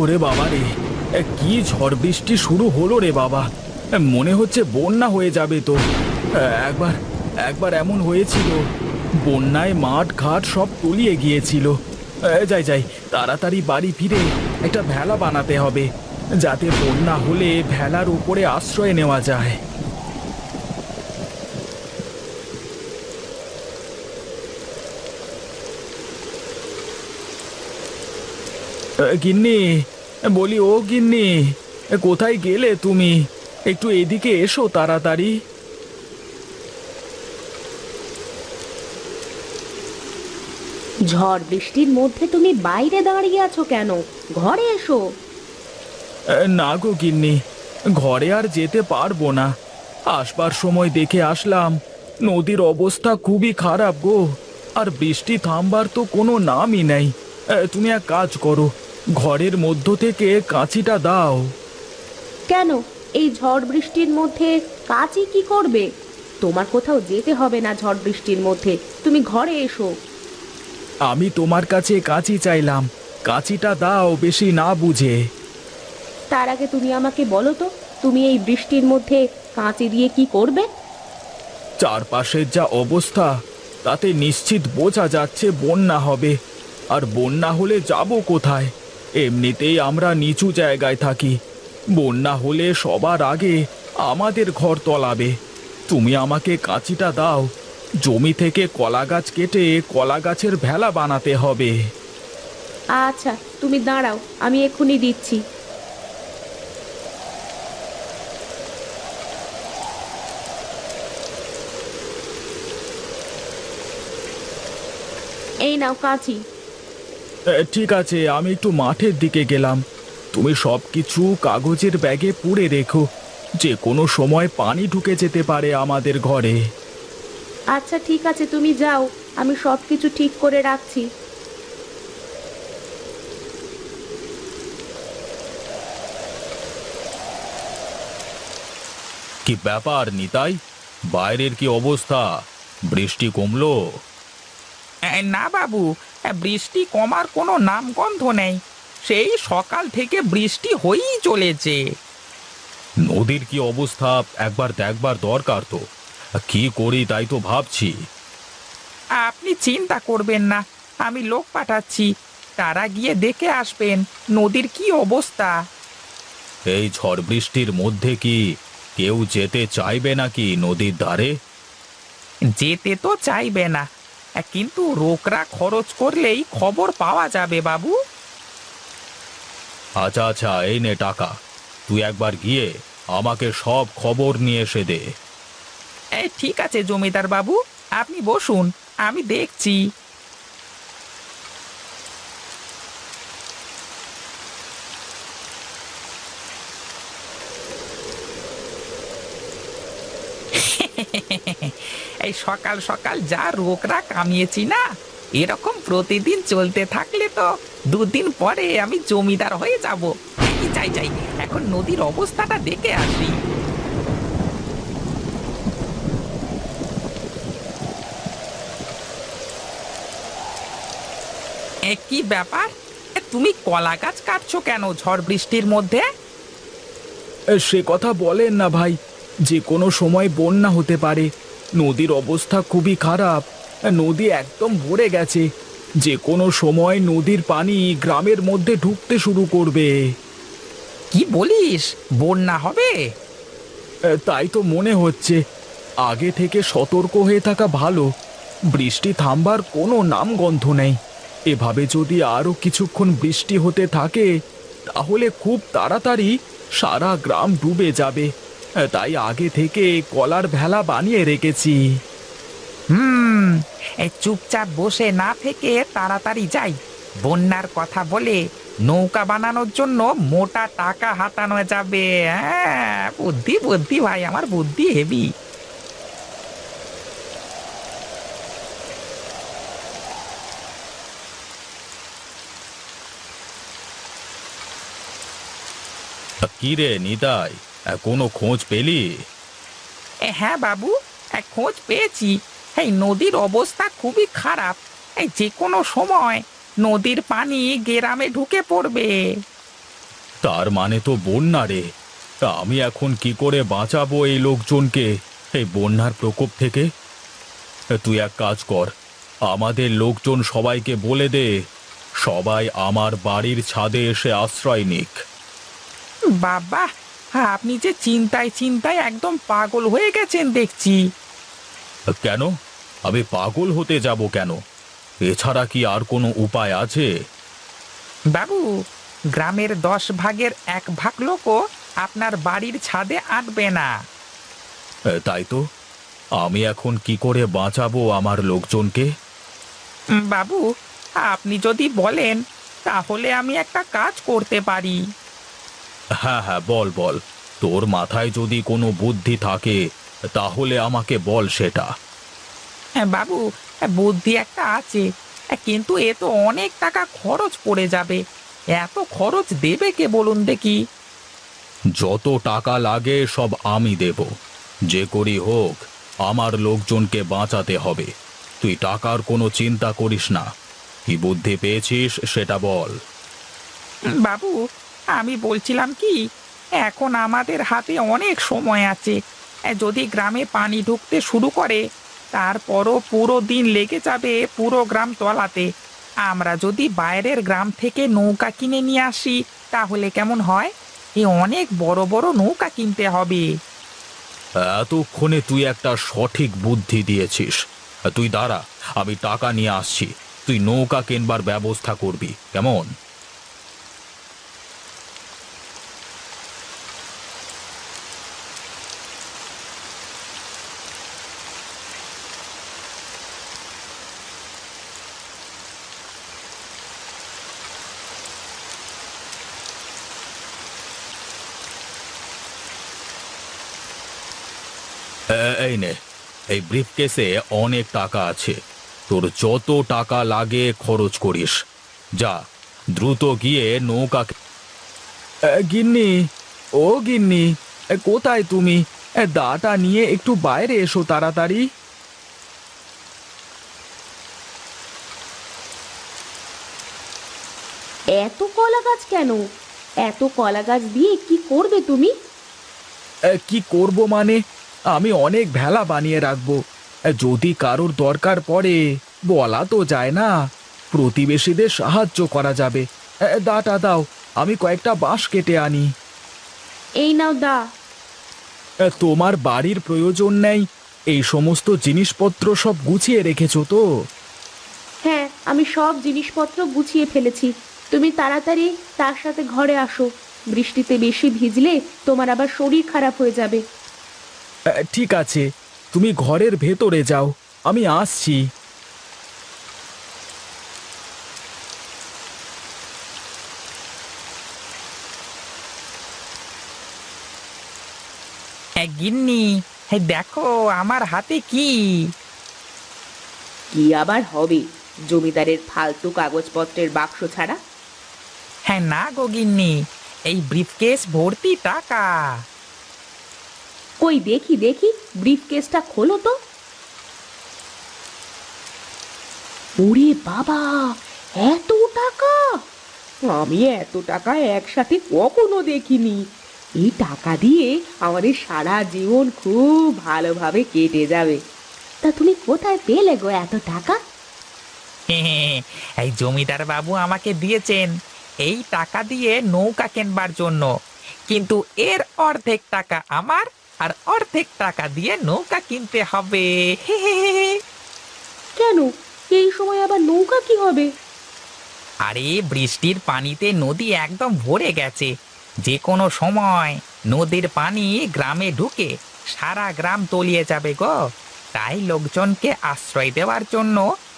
ওরে বাবা রে, কি ঝড় বৃষ্টি শুরু হলো রে বাবা। মনে হচ্ছে বন্যা হয়ে যাবে তো। একবার একবার এমন হয়েছিল, বন্যায় মাঠ ঘাট সব তলিয়ে গিয়েছিল। যাই যাই, তাড়াতাড়ি বাড়ি ফিরে একটা ভেলা বানাতে হবে, যাতে বন্যা হলে ভেলার উপরে আশ্রয় নেওয়া যায়। গিন্নি, বলি ও গিন্নি, কোথায় গেলে তুমি? একটু এদিকে এসো তাড়াতাড়ি। ঝড় বৃষ্টির মধ্যে তুমি বাইরে দাঁড়িয়ে আছো কেন? ঘরে এসো। না গো গিন্নি, ঘরে আর যেতে পারবো না। আসবার সময় দেখে আসলাম নদীর অবস্থা খুবই খারাপ গো। আর বৃষ্টি থামবার তো কোনো নামই নেই। তুমি এক কাজ করো, ঘরের মধ্য থেকে কাঁচিটা দাও। কেন? এই ঝড় বৃষ্টির মধ্যে কাজই কি করবে? তোমার কোথাও যেতে হবে না ঝড় বৃষ্টির মধ্যে, তুমি ঘরে এসো। আমি তোমার কাছে কাঁচি চাইলাম, কাঁচিটা দাও বেশি না বুঝে। তার আগে তুমি আমাকে বলো তো, তুমি এই বৃষ্টির মধ্যে কাঁচি দিয়ে কি করবে? চারপাশের যা অবস্থা, তাতে নিশ্চিত বোঝা যাচ্ছে বন্যা হবে। আর বন্যা হলে যাব কোথায়? এমনিতেই আমরা নিচু জায়গায় থাকি, বন্যা হলে সবার আগে আমাদের ঘর তলাবে। তুমি আমাকে কাঁচিটা দাও, জমি থেকে কলা গাছ কেটে কলা গাছের ভেলা বানাতে হবে। আচ্ছা, তুমি দাঁড়াও, আমি এক্ষুনি দিচ্ছি। এই নাও কাঁচি। ঠিক আছে, আমি একটু মাঠের দিকে গেলাম। তুমি সব কিছু কাগজের ব্যাগে পুরে রেখো, যে কোনো সময় পানি ঢুকে যেতে পারে আমাদের ঘরে। আচ্ছা ঠিক আছে, তুমি যাও, আমি সব কিছু ঠিক করে রাখছি। কি ব্যাপার নিতাই, বাইরের কি অবস্থা? বৃষ্টি কমলো? না বাবু, বৃষ্টি কমার কোনো নামগন্ধ নেই। সেই সকাল থেকে বৃষ্টি হয়েই চলেছে। নদীর কি অবস্থা একবার দেখবার দরকার তো। কি করি তাই তো ভাবছি। আপনি চিন্তা করবেন না, আমি লোক পাঠাচ্ছি, তারা গিয়ে দেখে আসবেন নদীর কি অবস্থা। এই ঝড় বৃষ্টির মধ্যে কি কেউ যেতে চাইবে নাকি নদীর ধারে? যেতে তো চাইবে না, কিন্তু রোকরা খরচ করলেই খবর পাওয়া যাবে বাবু। আচ্ছা আচ্ছা, এই নে টাকা, তুই একবার গিয়ে আমাকে সব খবর নিয়ে এসে দে। ঠিক আছে জমিদার বাবু, আপনি বসুন, আমি দেখছি। এই সকাল সকাল যা রোগরা কামিয়েছি না, এরকম প্রতিদিন চলতে থাকলে তো দুদিন পরে আমি জমিদার হয়ে যাব। যাই যাই, এখন নদীর অবস্থাটা দেখে আসি। কি ব্যাপার, তুমি কলা গাছ কাটছো কেন ঝড় বৃষ্টির মধ্যে? সে কথা বলেন না ভাই, যে কোনো সময় বন্যা হতে পারে। নদীর অবস্থা খুবই খারাপ, নদী একদম ভরে গেছে। যে কোনো সময় নদীর পানি গ্রামের মধ্যে ঢুকতে শুরু করবে। কি বলিস, বন্যা হবে? তাই তো মনে হচ্ছে। আগে থেকে সতর্ক হয়ে থাকা ভালো। বৃষ্টি থামবার কোনো নামগন্ধ নেই। এভাবে যদি আরো কিছুক্ষণ বৃষ্টি হতে থাকে, তাহলে খুব তাড়াতাড়ি সারা গ্রাম ডুবে যাবে। তাই আগে থেকে কলার ভেলা বানিয়ে রেখেছি। হুম, এই চুপচাপ বসে না থেকে তাড়াতাড়ি যাই। বন্যার কথা বলে নৌকা বানানোর জন্য মোটা টাকা হাতানো যাবে। হ্যাঁ, বুদ্ধি বুদ্ধি ভাই, আমার বুদ্ধি হেভি। কি রে নিতাই, কোনো খোঁজ পেলি? হ্যাঁ বাবু, খোঁজ পেয়েছি। এই নদীর অবস্থা খুবই খারাপ, এই যে কোনো সময় নদীর পানি গ্রামে ঢুকে পড়বে। তার মানে তো বন্যা রে। তা আমি এখন কি করে বাঁচাবো এই লোকজনকে এই বন্যার প্রকোপ থেকে? তুই এক কাজ কর, আমাদের লোকজন সবাইকে বলে দে সবাই আমার বাড়ির ছাদে এসে আশ্রয় নিক। বাবা, আপনি যে চিন্তায় চিন্তায় একদম পাগল হয়ে গেছেন দেখছি। কেন? আমি পাগল হতে যাব কেন? এছাড়া কি আর কোনো উপায় আছে? বাবু, গ্রামের 10 ভাগের 1 ভাগ লোকও আপনার বাড়ির ছাদে আঁটবে না। তাই তো, আমি এখন কি করে বাঁচাবো আমার লোকজনকে? বাবু, আপনি যদি বলেন তাহলে আমি একটা কাজ করতে পারি। হ্যাঁ হ্যাঁ, বল বল, তোর মাথায় যদি কোনো বুদ্ধি থাকে তাহলে আমাকে বল সেটা। হ্যাঁ বাবু, বুদ্ধি একটা আছে, কিন্তু এ তো অনেক টাকা খরচ পড়ে যাবে। এত খরচ দেবে কে বলুন দেখি? যত টাকা লাগে সব আমি দেব, যে করি হোক আমার লোকজনকে বাঁচাতে হবে। তুই টাকার কোনো চিন্তা করিস না। কি বুদ্ধি পেয়েছিস সেটা বল। বাবু, আমি বলছিলাম কি, এখন আমাদের হাতে অনেক সময় আছে। যদি গ্রামে পানি ঢুকতে শুরু করে তারপরও পুরো দিন লেগে যাবে পুরো গ্রাম তলাতে। আমরা যদি বাইরের গ্রাম থেকে নৌকা কিনে নিয়ে আসি তাহলে কেমন হয়? অনেক বড় বড় নৌকা কিনতে হবে। এতক্ষণে তুই একটা সঠিক বুদ্ধি দিয়েছিস। তুই দাঁড়া, আমি টাকা নিয়ে আসছি। তুই নৌকা কেনবার ব্যবস্থা করবি, কেমন? এই নে, এই ব্রিফকেসে অনেক টাকা আছে। তোর যত টাকা লাগে খরচ করিস। যা, দ্রুত গিয়ে নৌকা। গিন্নি, ও গিন্নি, কোথায় তুমি? দাটা নিয়ে একটু বাইরে এসো তাড়াতাড়ি। এত কলা গাছ কেন? এত কলা গাছ দিয়ে কি করবে তুমি? কি করব মানে, আমি অনেক ভেলা বানিয়ে রাখবো। যদি কারোর দরকার পড়ে বলা তো যায় না, প্রতিবেশীদের সাহায্য করা যাবে। দাটা দাও, আমি কয়েকটা বাঁশ কেটে আনি। এই নাও দা। তোমার বাড়ির প্রয়োজন নেই এই সমস্ত জিনিসপত্র সব গুছিয়ে রেখেছো তো? হ্যাঁ, আমি সব জিনিসপত্র গুছিয়ে ফেলেছি। তুমি তাড়াতাড়ি তার সাথে ঘরে আসো। বৃষ্টিতে বেশি ভিজলে তোমার আবার শরীর খারাপ হয়ে যাবে। ঠিক আছে, তুমি ঘরের ভেতরে যাও, আমি আসছি। গিন্নি, দেখো আমার হাতে কি। কি আবার হবে? জমিদারের ফালতু কাগজপত্রের বাক্স ছাড়া? হ্যাঁ না গো গিন্নি, এই ব্রিফকেস ভর্তি টাকা। কই দেখি দেখি, ব্রিফকেসটা খোলো তো। ওরে বাবা, এত টাকা! আমি এত টাকা একসাথে কখনো দেখিনি। এই টাকা দিয়ে আমাদের সারা জীবন খুব ভালোভাবে কেটে যাবে। তা তুমি কোথায় পেলে গো এত টাকা? এই জমিদার বাবু আমাকে দিয়েছেন এই টাকা দিয়ে নৌকা কেনবার জন্য, কিন্তু এর অর্ধেক টাকা আমার আর অর্ধেক টাকা দিয়ে নৌকা কিনতে হবে। কেন, এই সময় আবার নৌকা কি হবে? আরে বৃষ্টির পানিতে নদী একদম ভরে গেছে। যে কোনো সময় নদীর পানি গ্রামে ঢুকে সারা গ্রাম তলিয়ে যাবে গো। তাই লোকজনকে আশ্রয় দেওয়ার জন্য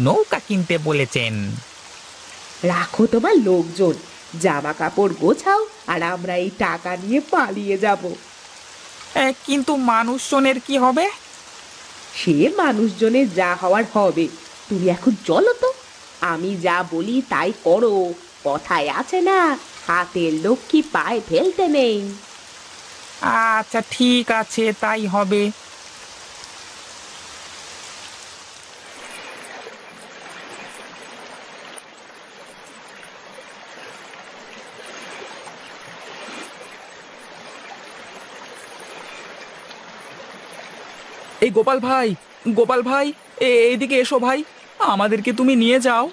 নৌকা কিনতে বলেছেন। রাখো তোমার লোকজন, জামা কাপড় গোছাও, আর আমরা এই টাকা নিয়ে পালিয়ে যাব। কিন্তু মানুষজনের কি হবে? সে মানুষজনের যা হওয়ার হবে। তুমি এখন চলো তো, আমি যা বলি তাই করো। কথায় আছে না, হাতের লক্ষ্মী পায়ে ফেলতে নেই। আচ্ছা ঠিক আছে, তাই হবে। এই গোপাল ভাই, এইদিকে এসো ভাই, আমাদেরকে তুমি নিয়ে যাও।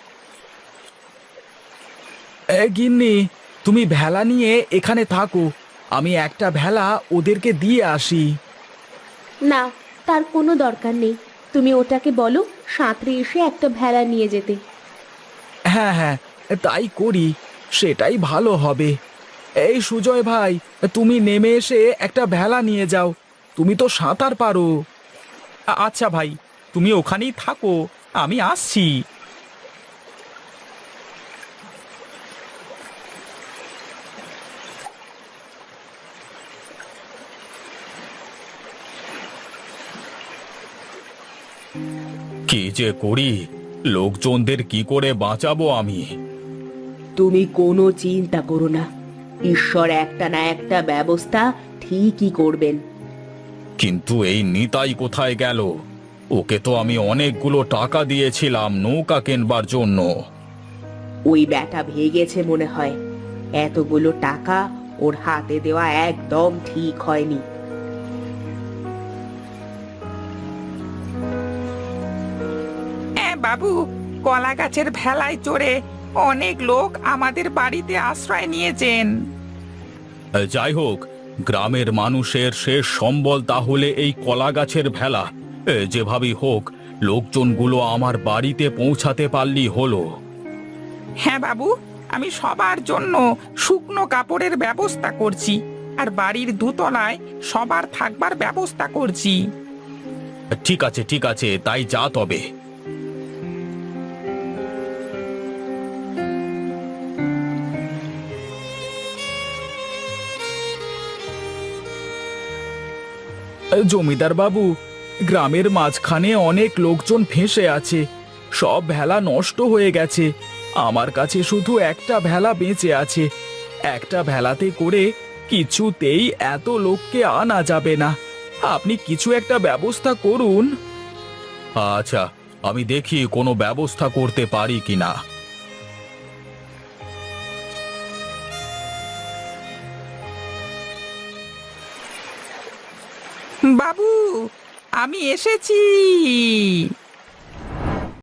গিন্নি, তুমি ভেলা নিয়ে এখানে থাকো, আমি একটা ভেলা ওদেরকে দিয়ে আসি। না, তার কোনো দরকার নেই। তুমি ওটাকে বলো সাঁতরে এসে একটা ভেলা নিয়ে যেতে। হ্যাঁ হ্যাঁ, তাই করি, সেটাই ভালো হবে। এই সুজয় ভাই, তুমি নেমে এসে একটা ভেলা নিয়ে যাও, তুমি তো সাঁতার পারো। আচ্ছা ভাই, তুমি ওখানেই থাকো, আমি আসছি। কি যে করি, লোকজনদের কি করে বাঁচাবো আমি? তুমি কোনো চিন্তা করো না, ঈশ্বর একটা না একটা ব্যবস্থা ঠিকই করবেন। কিন্তু এই নিতাই কোথায় গেল? ওকে তো আমি অনেকগুলো টাকা দিয়েছিলাম নৌকা কেনবার জন্য। ওই ব্যাটা ভেগেছে মনে হয়। এতগুলো টাকা ওর হাতে দেওয়া একদম ঠিক হয়নি। বাবু, কলা গাছের ভেলায় চড়ে অনেক লোক আমাদের বাড়িতে আশ্রয় নিয়েছেন। যাই হোক, গ্রামের মানুষের শেষ সম্বল তাহলে এই কলা গাছের ভেলা। যেভাবেই হোক, লোকজনগুলো আমার বাড়িতে পৌঁছাতে পারলি হলো। হ্যাঁ বাবু, আমি সবার জন্য শুকনো কাপড়ের ব্যবস্থা করছি, আর বাড়ির দোতলায় সবার থাকবার ব্যবস্থা করছি। ঠিক আছে ঠিক আছে, তাই যা তবে। জমিদার বাবু, গ্রামের মাঝখানে অনেক লোকজন ফেঁসে আছে, সব ভেলা নষ্ট হয়ে গেছে। আমার কাছে শুধু একটা ভেলা বেঁচে আছে। একটা ভেলাতে করে কিছুতেই এত লোককে আনা যাবে না। আপনি কিছু একটা ব্যবস্থা করুন। আচ্ছা, আমি দেখি কোনো ব্যবস্থা করতে পারি কিনা। বাবু, আমি এসেছি।